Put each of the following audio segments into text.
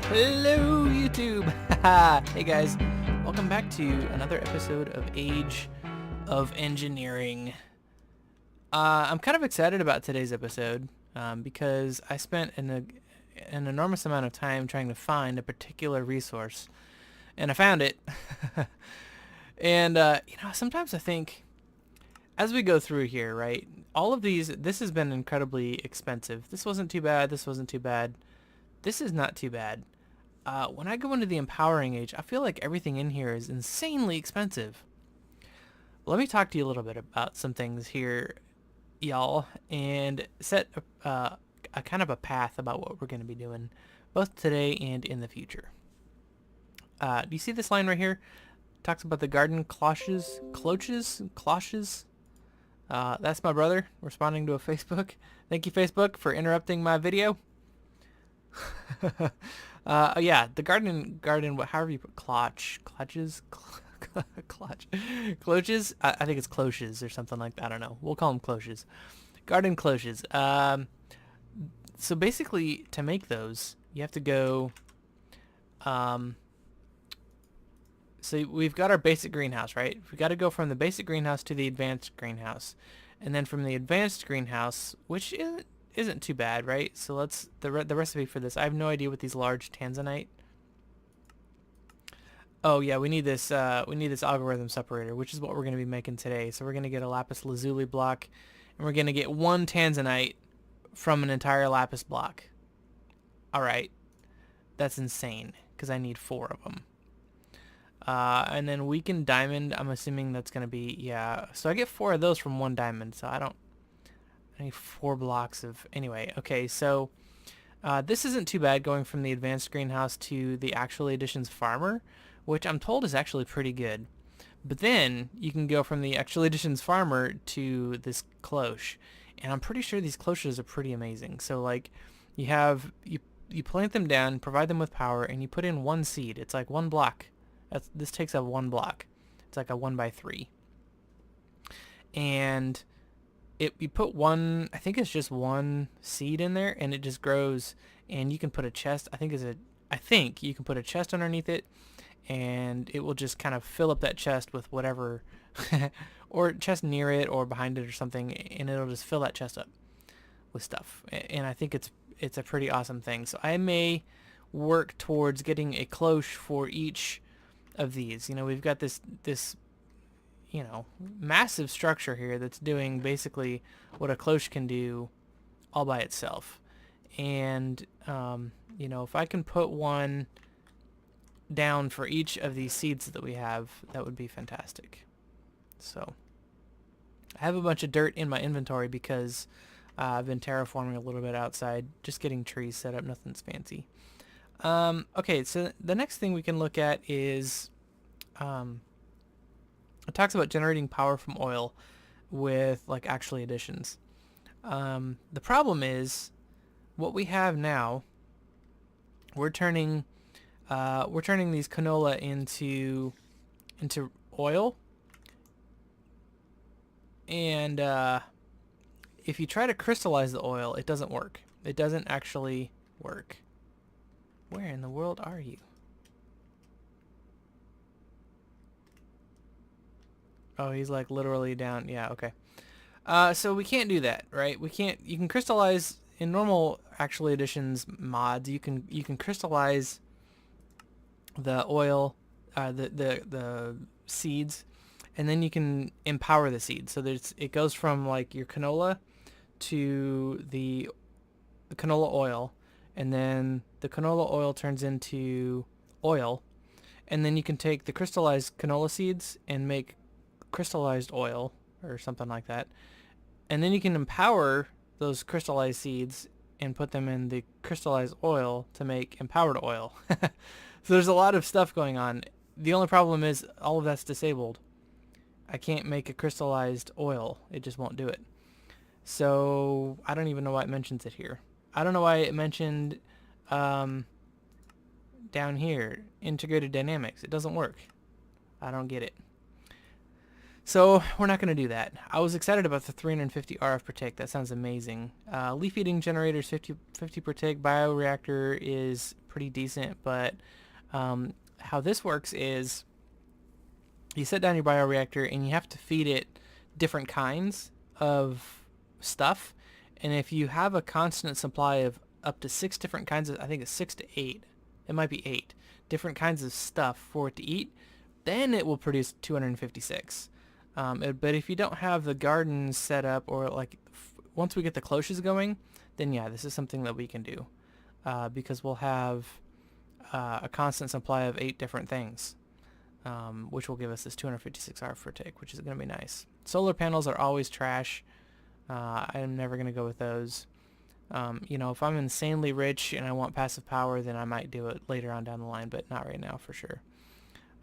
Hello, YouTube! Hey guys, welcome back to another episode of Age of Engineering. I'm kind of excited about today's episode because I spent an enormous amount of time trying to find a particular resource, and I found it. And, sometimes I think, as we go through here, right, all of this has been incredibly expensive. This wasn't too bad, this wasn't too bad. This is not too bad. When I go into the empowering age, I feel like everything in here is insanely expensive. Let me talk to you a little bit about some things here, y'all, and set a kind of a path about what we're going to be doing, both today and in the future. Do you see this line right here? It talks about the garden cloches. That's my brother responding to a Facebook. Thank you, Facebook, for interrupting my video. Yeah, the garden, however you put cloches, cloches. I think it's cloches or something like that. I don't know. We'll call them cloches. Garden cloches. So basically, to make those, you have to go. So we've got our basic greenhouse, right? We've got to go from the basic greenhouse to the advanced greenhouse, and then from the advanced greenhouse, which isn't too bad, right? So let's the recipe for this. I have no idea what these large tanzanite. Oh yeah, we need this algorithm separator, which is what we're going to be making today. So we're going to get a lapis lazuli block, and we're going to get one tanzanite from an entire lapis block. All right, that's insane because I need 4 of them. And then weakened diamond, I'm assuming that's going to be, yeah. So I get 4 of those from 1 diamond, so I need 4 blocks of, anyway. Okay, so this isn't too bad going from the advanced greenhouse to the actual editions farmer, which I'm told is actually pretty good. But then you can go from the actual editions farmer to this cloche, and I'm pretty sure these cloches are pretty amazing. So like you plant them down, provide them with power, and you put in 1 seed. It's like 1 block. This takes up 1 block. It's like a 1x3. And you put 1, I think it's just 1 seed in there, and it just grows, and you can put a chest. I think you can put a chest underneath it, and it will just kind of fill up that chest with whatever, or chest near it or behind it or something, and it'll just fill that chest up with stuff. And I think it's a pretty awesome thing. So I may work towards getting a cloche for each of these. We've got this massive structure here that's doing basically what a cloche can do all by itself. And, if I can put 1 down for each of these seeds that we have, that would be fantastic. So I have a bunch of dirt in my inventory because I've been terraforming a little bit outside, just getting trees set up, nothing's fancy. Okay, so the next thing we can look at is, it talks about generating power from oil with like actually additions. The problem is what we have now. We're turning these canola into oil, and if you try to crystallize the oil, it doesn't work. It doesn't actually work. Where in the world are you? Oh, he's like literally down. Yeah, okay. So we can't do that, right? We can't. You can crystallize in normal actual additions mods. You can crystallize the oil, the seeds, and then you can empower the seeds. So it goes from like your canola to the canola oil, and then the canola oil turns into oil, and then you can take the crystallized canola seeds and make crystallized oil or something like that, and then you can empower those crystallized seeds and put them in the crystallized oil to make empowered oil. So there's a lot of stuff going on. The only problem is all of that's disabled. I can't make a crystallized oil. It just won't do it. So I don't even know why it mentions it here. I don't know why it mentioned down here integrated dynamics. It doesn't work. I don't get it. So we're not going to do that. I was excited about the 350 RF per tick. That sounds amazing. Leaf eating generators 50 per tick. Bioreactor is pretty decent, but how this works is you set down your bioreactor and you have to feed it different kinds of stuff. And if you have a constant supply of up to 6 different kinds of, I think it's 6 to 8, it might be 8 different kinds of stuff for it to eat, then it will produce 256. But if you don't have the gardens set up, or like once we get the cloches going, then yeah, this is something that we can do, because we'll have a constant supply of 8 different things, which will give us this 256 hour for tick, which is going to be nice. Solar panels are always trash. I'm never going to go with those. You know, if I'm insanely rich and I want passive power, then I might do it later on down the line, but not right now for sure.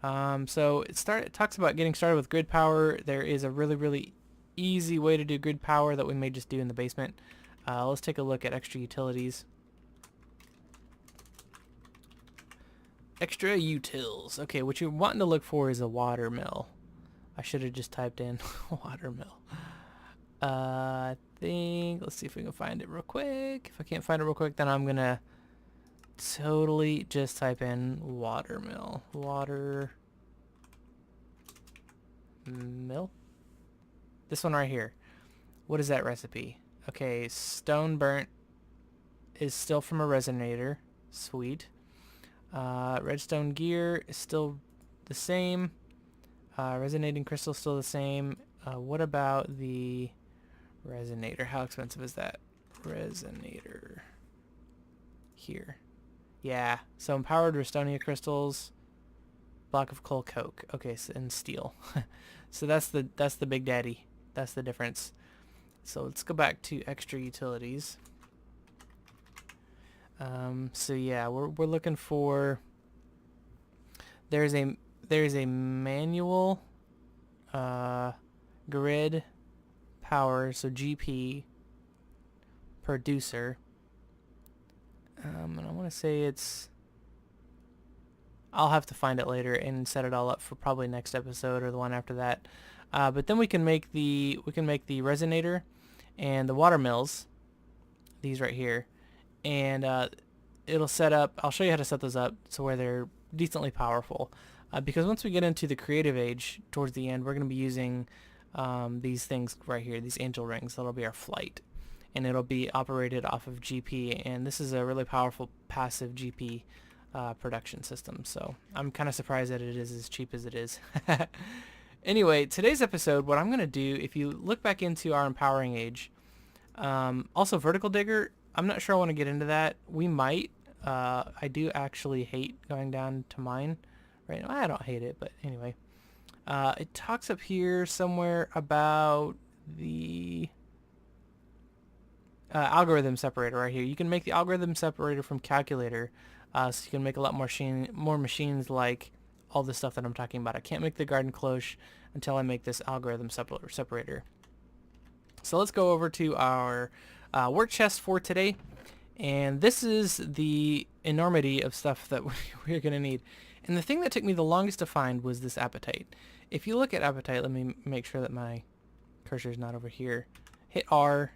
So it talks about getting started with grid power. There is a really easy way to do grid power that we may just do in the basement. Let's take a look at extra utilities. Extra utils. Okay, what you're wanting to look for is a water mill. I should have just typed in water mill. I think, let's see if we can find it real quick. If I can't find it real quick, then I'm gonna totally just type in water mill. Water mill. This one right here. What is that recipe? Okay, stone burnt is still from a resonator. Sweet. Redstone gear is still the same. Resonating crystal still the same. What about the resonator? How expensive is that? Resonator. Here. Yeah. So empowered Restonia crystals. Block of coal coke. Okay, so, and steel. So that's the big daddy. That's the difference. So let's go back to extra utilities. So yeah, we're looking for. There's a manual grid power, so GP producer. And I want to say it's. I'll have to find it later and set it all up for probably next episode or the one after that. But then we can make the resonator and the water mills. These right here. And it'll set up, I'll show you how to set those up so where they're decently powerful. Because once we get into the creative age towards the end, we're going to be using these things right here, these angel rings. That'll be our flight. And it'll be operated off of GP. And this is a really powerful passive GP production system. So I'm kind of surprised that it is as cheap as it is. Anyway, today's episode, what I'm going to do, if you look back into our empowering age, also vertical digger, I'm not sure I want to get into that. We might. I do actually hate going down to mine right now. I don't hate it, but anyway. It talks up here somewhere about the algorithm separator right here. You can make the algorithm separator from calculator, so you can make a lot more machines like all the stuff that I'm talking about. I can't make the garden cloche until I make this algorithm separator. So let's go over to our work chest for today, and this is the enormity of stuff that we're going to need. And the thing that took me the longest to find was this apatite. If you look at apatite, let me make sure that my cursor is not over here. Hit R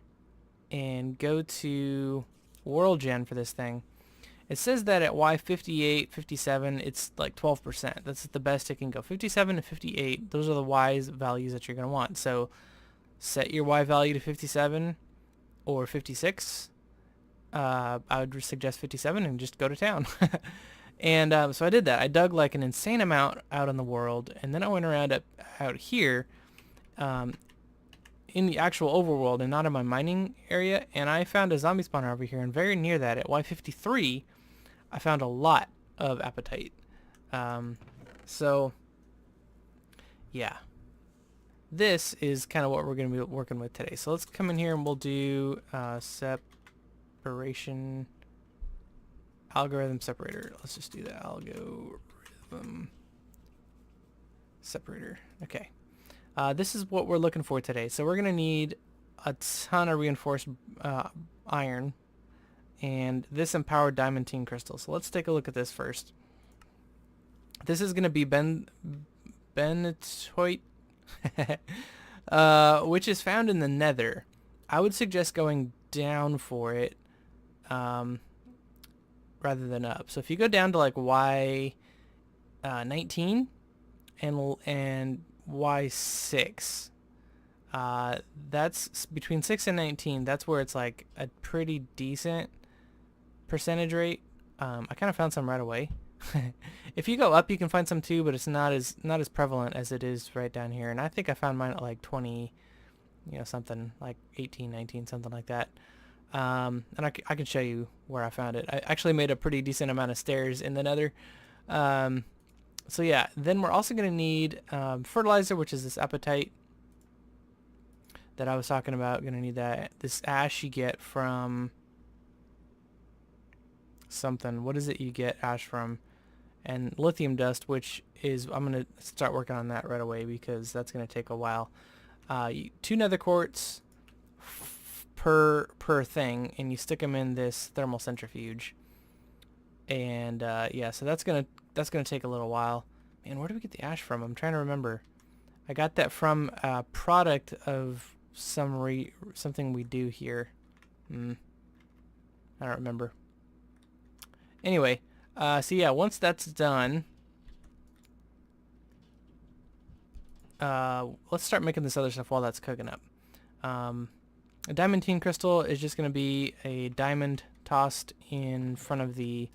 and go to world gen for this thing. It says that at Y58, 57, it's like 12%. That's the best it can go. 57 to 58, those are the Y values that you're going to want. So set your Y value to 57 or 56. I would suggest 57 and just go to town. And so I did that. I dug like an insane amount out in the world, and then I went around out here in the actual overworld and not in my mining area, and I found a zombie spawner over here, and very near that at Y53 I found a lot of apatite. So yeah, this is kind of what we're going to be working with today. So let's come in here and we'll do separation algorithm separator. Let's just do the algorithm separator. Okay. This is what we're looking for today. So we're going to need a ton of reinforced iron and this empowered diamantine crystal. So let's take a look at this first. This is going to be benitoite, which is found in the nether. I would suggest going down for it rather rather than up. So if you go down to like Y 19 and Y6, that's between 6 and 19. That's where it's like a pretty decent percentage rate. I kind of found some right away. If you go up, you can find some too, but it's not as prevalent as it is right down here. And I think I found mine at like 20, something like 18, 19, something like that. And I can show you where I found it. I actually made a pretty decent amount of stairs in the nether. So yeah, then we're also going to need fertilizer, which is this apatite that I was talking about. Going to need that. This ash you get from something. What is it you get ash from? And lithium dust, which is, I'm going to start working on that right away because that's going to take a while. 2 nether quartz per thing, and you stick them in this thermal centrifuge. And yeah, so that's gonna take a little while. Man, where do we get the ash from? I'm trying to remember. I got that from a product of something we do here. I don't remember. Anyway, so yeah, once that's done, let's start making this other stuff while that's cooking up. A diamantine crystal is just going to be a diamond tossed in front of the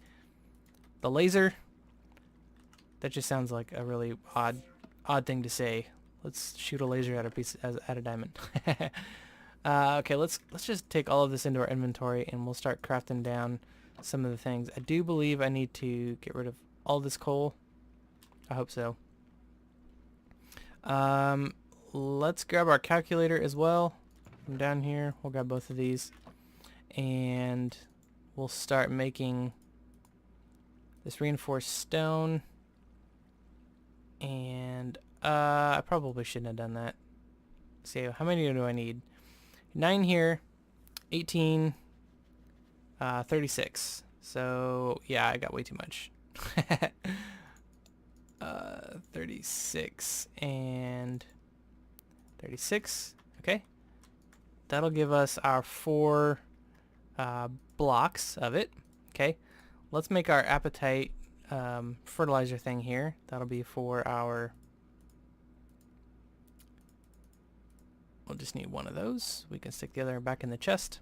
laser. That just sounds like a really odd thing to say. Let's shoot a laser at a diamond. Okay, let's just take all of this into our inventory and we'll start crafting down some of the things. I do believe I need to get rid of all this coal. I hope so. Let's grab our calculator as well. From down here, we'll grab both of these and we'll start making this reinforced stone. And I probably shouldn't have done that. So how many do I need? 9 here, 18, 36. So yeah, I got way too much. 36 and 36. Okay. That'll give us our 4 blocks of it. Okay. Let's make our apatite fertilizer thing here. That'll be for our... We'll just need 1 of those. We can stick the other back in the chest.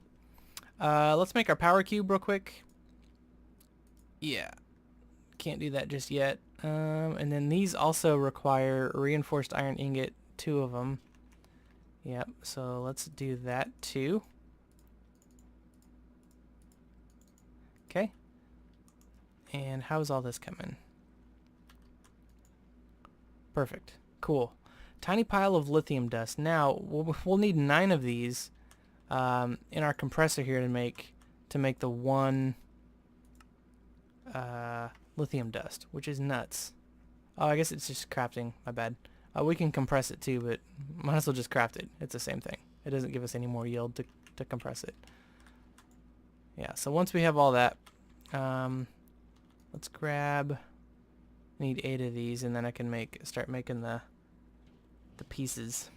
Let's make our power cube real quick. Yeah. Can't do that just yet. And then these also require reinforced iron ingot, 2 of them. Yep, so let's do that too. Okay. And how's all this coming? Perfect. Cool. Tiny pile of lithium dust. Now, we'll need 9 of these in our compressor here to make the 1 lithium dust, which is nuts. Oh, I guess it's just crafting. My bad. We can compress it too, but might as well just craft it. It's the same thing. It doesn't give us any more yield to compress it. Yeah, so once we have all that, let's grab... I need 8 of these, and then I can start making the pieces.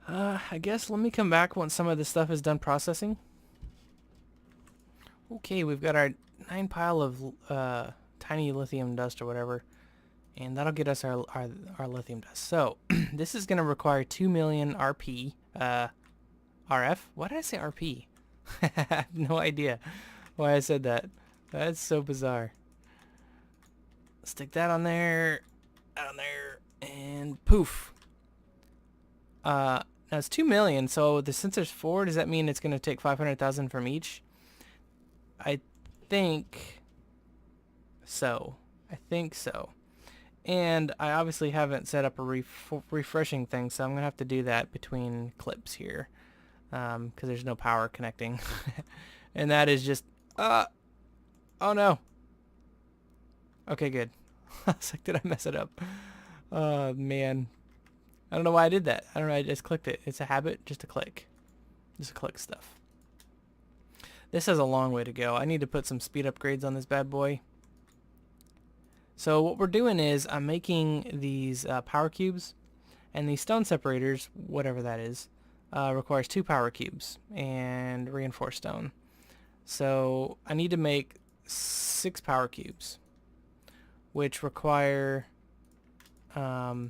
I guess let me come back once some of this stuff is done processing. Okay, we've got our 9 pile of tiny lithium dust or whatever, and that'll get us our lithium dust. So this is going to require 2 million RP, RF. Why did I say RP? I have no idea why I said that. That's so bizarre. Stick that on there, and poof. Now it's 2 million, so since there's 4, does that mean it's going to take 500,000 from each? I think so. And I obviously haven't set up a refreshing thing, so I'm going to have to do that between clips here, because there's no power connecting. And that is just, oh no. Okay, good. I was like, did I mess it up? Oh, man. I don't know why I did that. I don't know, I just clicked it. It's a habit just to click. Just to click stuff. This has a long way to go. I need to put some speed upgrades on this bad boy. So what we're doing is I'm making these power cubes, and these stone separators, whatever that is, requires 2 power cubes and reinforced stone. So I need to make 6 power cubes, which require 2 of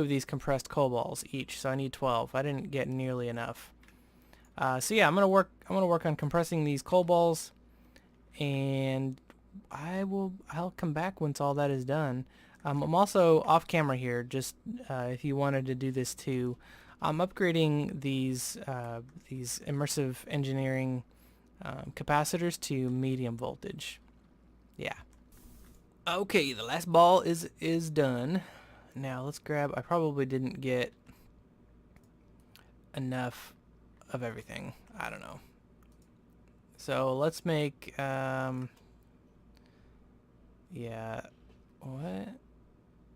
these compressed coal balls each. So I need 12. I didn't get nearly enough. So yeah, I'm gonna work on compressing these coal balls, and I'll come back once all that is done. I'm also off camera here, just if you wanted to do this too. I'm upgrading these immersive engineering capacitors to medium voltage. Yeah. Okay, the last ball is done. Now let's grab. I probably didn't get enough of everything. I don't know. So let's make yeah. What?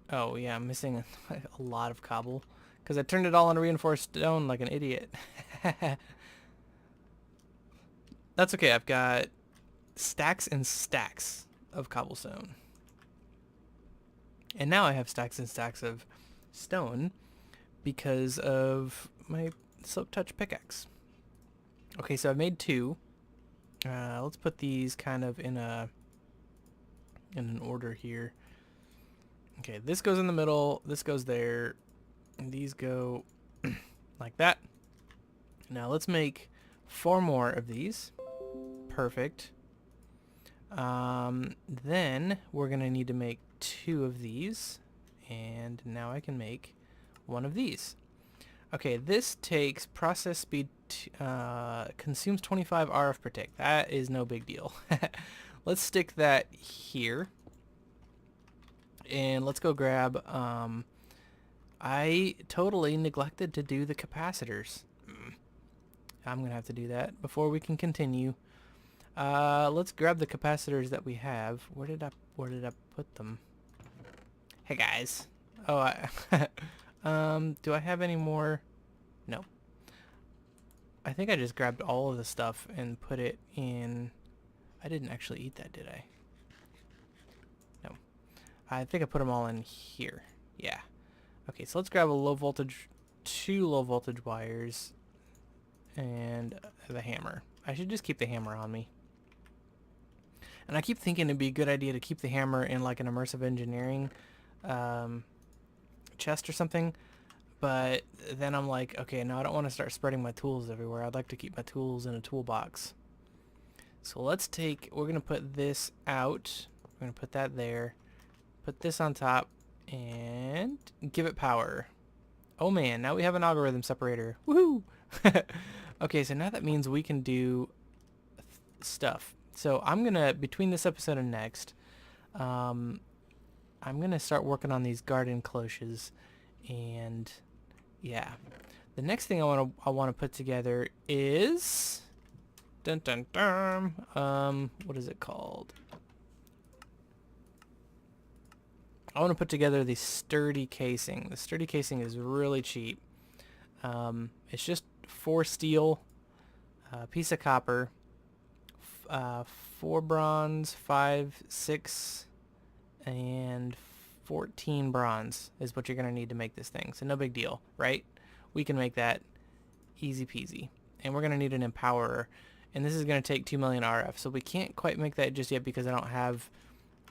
Oh yeah, I'm missing a lot of cobble because I turned it all into reinforced stone like an idiot. That's okay. I've got stacks and stacks of cobblestone. And now I have stacks and stacks of stone because of my silk touch pickaxe. Okay, so I've made 2. Let's put these kind of in an order here. Okay, this goes in the middle, this goes there, and these go like that. Now let's make 4 more of these. Perfect. Then we're gonna need to make 2 of these, and now I can make 1 of these. Okay, this takes process speed, consumes 25 RF per tick. That is no big deal. Let's stick that here. And let's go grab, I totally neglected to do the capacitors. I'm going to have to do that before we can continue. Let's grab the capacitors that we have. Where did I put them? Hey guys. Oh, do I have any more? No. I think I just grabbed all of the stuff and put it in. I didn't actually eat that, did I? No. I think I put them all in here. Yeah. Okay, so let's grab a low voltage, 2 low voltage wires, and the hammer. I should just keep the hammer on me. And I keep thinking it'd be a good idea to keep the hammer in like an immersive engineering chest or something. But then I'm like, okay, no, I don't want to start spreading my tools everywhere. I'd like to keep my tools in a toolbox. So let's take, we're going to put this out. We're going to put that there. Put this on top and give it power. Oh man, now we have an algorithm separator. Woohoo! Okay, so now that means we can do stuff. So I'm going to, between this episode and next, I'm going to start working on these garden cloches. And yeah, the next thing I want to put together is dun dun dun. What is it called? I want to put together the sturdy casing. The sturdy casing is really cheap. It's just 4 steel, a piece of copper, 4 bronze, 5, 6, and 14 bronze is what you're going to need to make this thing. So no big deal, right? We can make that easy peasy. And we're going to need an empowerer. And this is going to take 2 million RF. So we can't quite make that just yet because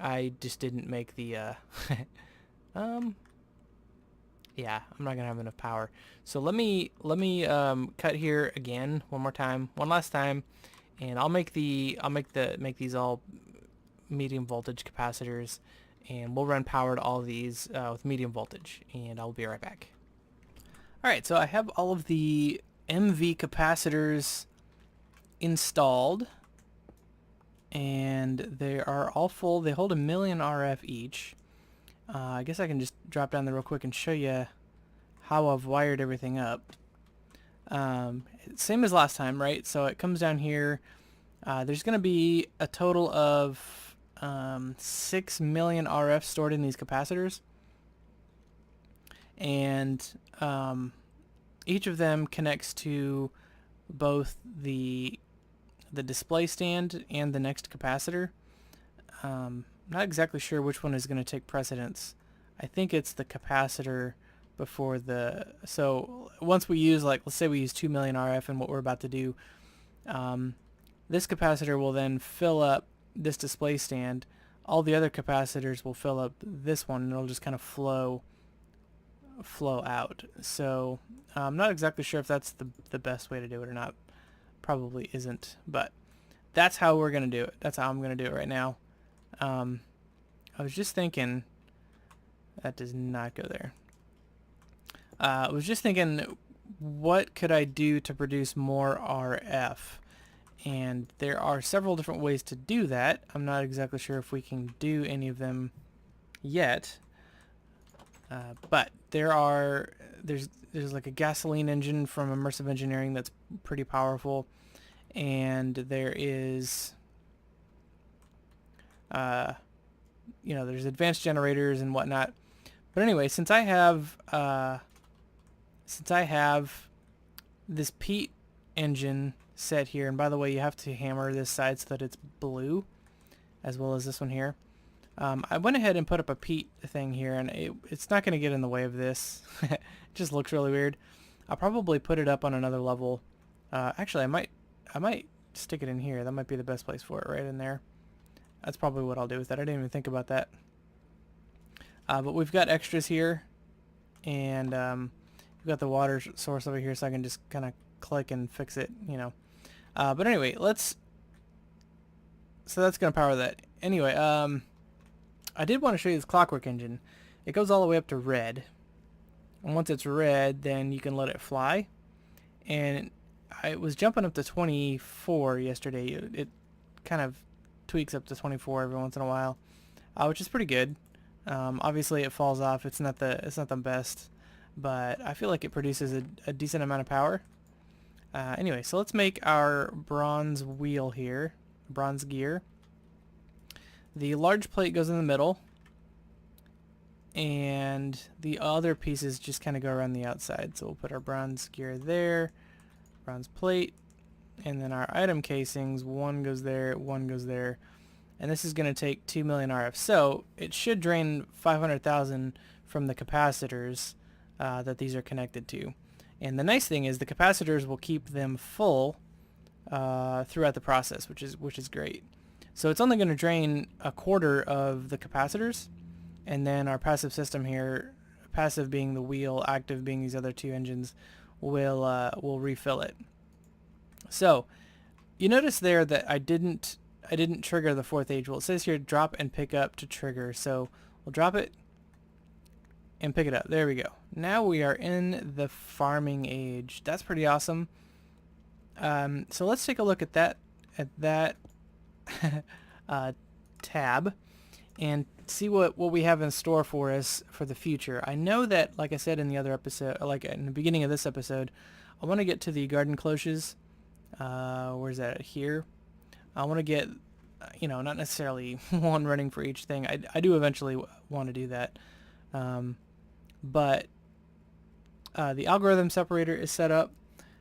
I just didn't make the, yeah, I'm not going to have enough power. So let me cut here again one last time. And I'll make these all medium voltage capacitors. And we'll run power to all of these with medium voltage, and I'll be right back. Alright, so I have all of the MV capacitors installed, and they are all full. They hold 1 million RF each. I guess I can just drop down there real quick and show you how I've wired everything up. Same as last time, right? So it comes down here. There's going to be a total of 6 million RF stored in these capacitors, and each of them connects to both the display stand and the next capacitor. Not exactly sure which one is going to take precedence. I think it's the capacitor before so once we use, like, let's say we use 2 million RF in what we're about to do, This capacitor will then fill up this display stand. All the other capacitors will fill up this one, and it'll just kind of flow out. So I'm not exactly sure if that's the best way to do it or not. Probably isn't, but that's how we're gonna do it. That's how I'm gonna do it right now. I was just thinking, that does not go there. I was just thinking, what could I do to produce more RF? And there are several different ways to do that. I'm not exactly sure if we can do any of them yet. But there's like a gasoline engine from Immersive Engineering that's pretty powerful, and there is there's advanced generators and whatnot. But anyway, since I have this PEAT engine set here, and by the way, you have to hammer this side so that it's blue, as well as this one here. I went ahead and put up a PEAT thing here, and it's not going to get in the way of this. It just looks really weird. I'll probably put it up on another level. Actually, I might stick it in here. That might be the best place for it, right in there. That's probably what I'll do with that. I didn't even think about that. But we've got extras here, and we've got the water source over here, so I can just kind of click and fix it, you know. But anyway, so that's going to power that. Anyway, I did want to show you this clockwork engine. It goes all the way up to red. And once it's red, then you can let it fly. And I was jumping up to 24 yesterday. It kind of tweaks up to 24 every once in a while, which is pretty good. Obviously it falls off. It's not the best, but I feel like it produces a decent amount of power. Anyway, so let's make our bronze wheel here, bronze gear. The large plate goes in the middle, and the other pieces just kind of go around the outside. So we'll put our bronze gear there, bronze plate, and then our item casings, one goes there, one goes there, and this is going to take 2 million RF. So it should drain 500,000 from the capacitors that these are connected to. And the nice thing is the capacitors will keep them full throughout the process, which is great. So it's only going to drain a quarter of the capacitors, and then our passive system here, passive being the wheel, active being these other two engines, will refill it. So you notice there that I didn't trigger the fourth age. Well, it says here drop and pick up to trigger. So we'll drop it and pick it up. There we go. Now we are in the farming age. That's pretty awesome. So let's take a look at that tab and see what we have in store for us for the future. I know that, like I said in the other episode, like in the beginning of this episode, I want to get to the garden cloches. Where's that? Here. I want to get, not necessarily one running for each thing. I do eventually want to do that. But the algorithm separator is set up.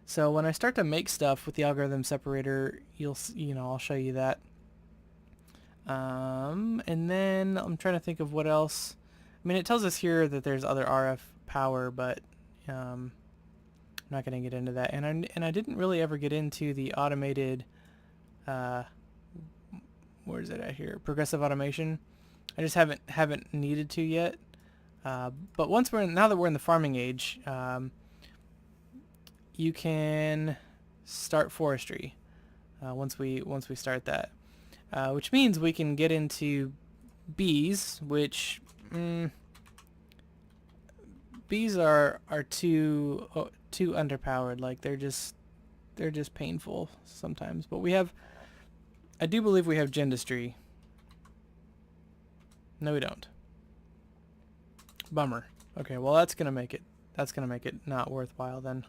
So when I start to make stuff with the algorithm separator, I'll show you that. And then I'm trying to think of what else. I mean, it tells us here that there's other RF power, but I'm not going to get into that. And I didn't really ever get into the automated, where is it at here? Progressive automation. I just haven't needed to yet. But now that we're in the farming age, you can start forestry once we start that, which means we can get into bees, which bees are too underpowered. Like they're just painful sometimes. But I do believe we have gendistry. No, we don't. Bummer. Okay, well that's gonna make it not worthwhile then.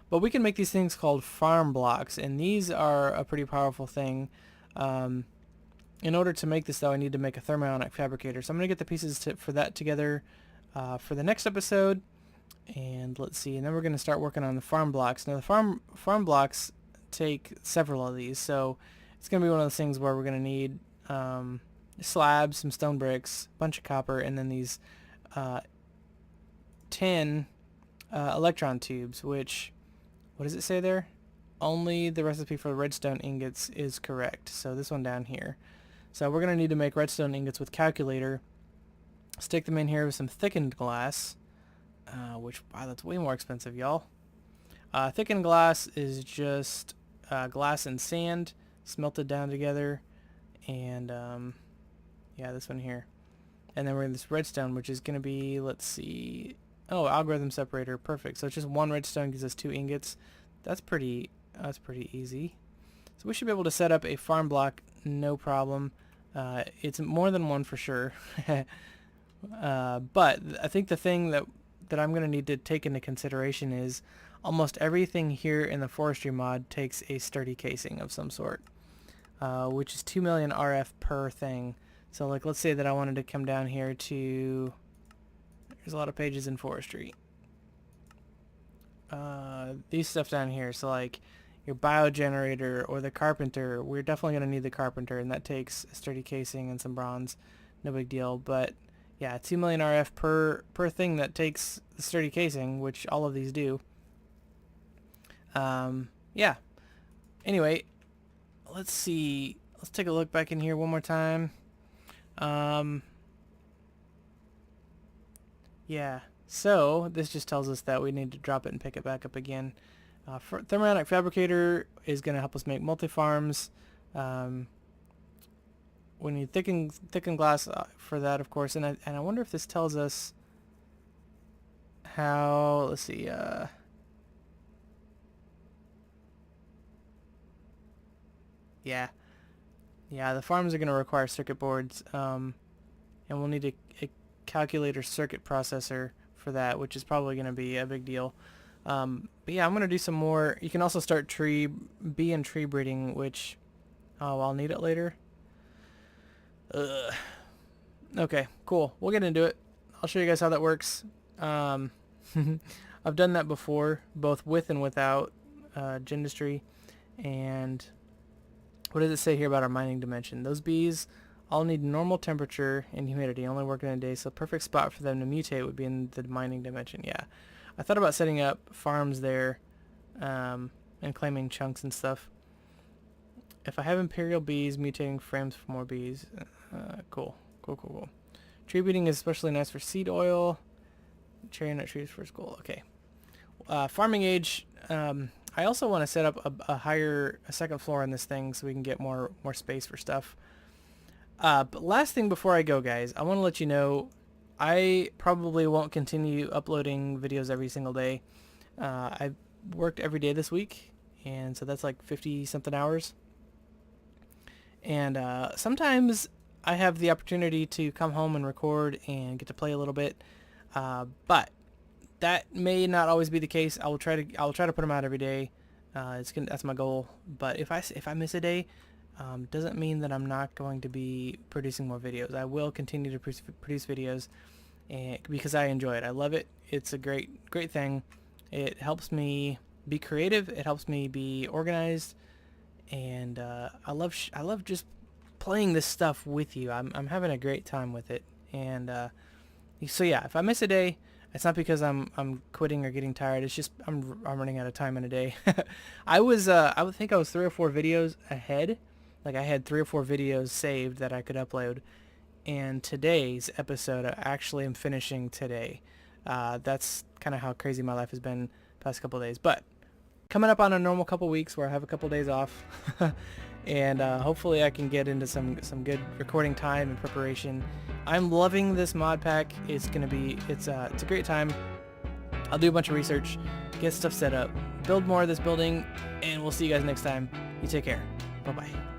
But we can make these things called farm blocks, and these are a pretty powerful thing. In order to make this, though, I need to make a thermionic fabricator. So I'm gonna get the pieces for that together for the next episode. And let's see, and then we're gonna start working on the farm blocks. Now the farm blocks take several of these, so it's gonna be one of those things where we're gonna need slabs, some stone bricks, a bunch of copper, and then these 10 electron tubes, which, what does it say there? only the recipe for redstone ingots is correct. So this one down here. So we're going to need to make redstone ingots with calculator. Stick them in here with some thickened glass, which, wow, that's way more expensive, y'all. Thickened glass is just glass and sand smelted down together, and yeah, this one here. And then we're in this redstone, which is going to be, let's see, oh, algorithm separator, perfect. So it's just one redstone gives us 2 ingots. That's pretty easy. So we should be able to set up a farm block, no problem. It's more than one for sure. But I think the thing that I'm going to need to take into consideration is almost everything here in the forestry mod takes a sturdy casing of some sort, which is 2 million RF per thing. So like, let's say that I wanted to come down here to, there's a lot of pages in forestry. These stuff down here, so like your biogenerator or the carpenter, we're definitely going to need the carpenter, and that takes a sturdy casing and some bronze, no big deal. But yeah, 2 million RF per thing that takes the sturdy casing, which all of these do. Yeah. Anyway, let's see. Let's take a look back in here one more time. Yeah. So this just tells us that we need to drop it and pick it back up again. Thermodynamic Fabricator is going to help us make multi-farms. We need thickened glass for that, of course. And I wonder if this tells us how, let's see, yeah, the farms are going to require circuit boards, and we'll need a calculator circuit processor for that, which is probably going to be a big deal. But yeah, I'm going to do some more. You can also start bee and tree breeding, which, oh, I'll need it later. Okay, cool. We'll get into it. I'll show you guys how that works. I've done that before, both with and without Gendustry. And what does it say here about our mining dimension? Those bees all need normal temperature and humidity, only working in a day, so perfect spot for them to mutate would be in the mining dimension. Yeah, I thought about setting up farms there, and claiming chunks and stuff. If I have imperial bees, mutating frames for more bees. Cool. Tree breeding is especially nice for seed oil. Cherry nut trees for school. Okay. Farming age. I also want to set up a second floor on this thing so we can get more space for stuff. But last thing before I go, guys, I want to let you know I probably won't continue uploading videos every single day. I've worked every day this week, and so that's like 50-something hours. And sometimes I have the opportunity to come home and record and get to play a little bit, but that may not always be the case. I'll try to put them out every day. That's my goal. But if I miss a day, doesn't mean that I'm not going to be producing more videos. I will continue to produce videos, because I enjoy it. I love it. It's a great thing. It helps me be creative. It helps me be organized, and I love just playing this stuff with you. I'm having a great time with it. And so yeah, if I miss a day, it's not because I'm quitting or getting tired. It's just I'm running out of time in a day. I would think I was 3 or 4 videos ahead. Like I had 3 or 4 videos saved that I could upload. And today's episode, I actually am finishing today. That's kind of how crazy my life has been past couple days. But coming up on a normal couple weeks where I have a couple days off. And hopefully I can get into some good recording time and preparation. I'm loving this mod pack. It's a great time. I'll do a bunch of research, get stuff set up, build more of this building, and we'll see you guys next time. You take care. Bye-bye.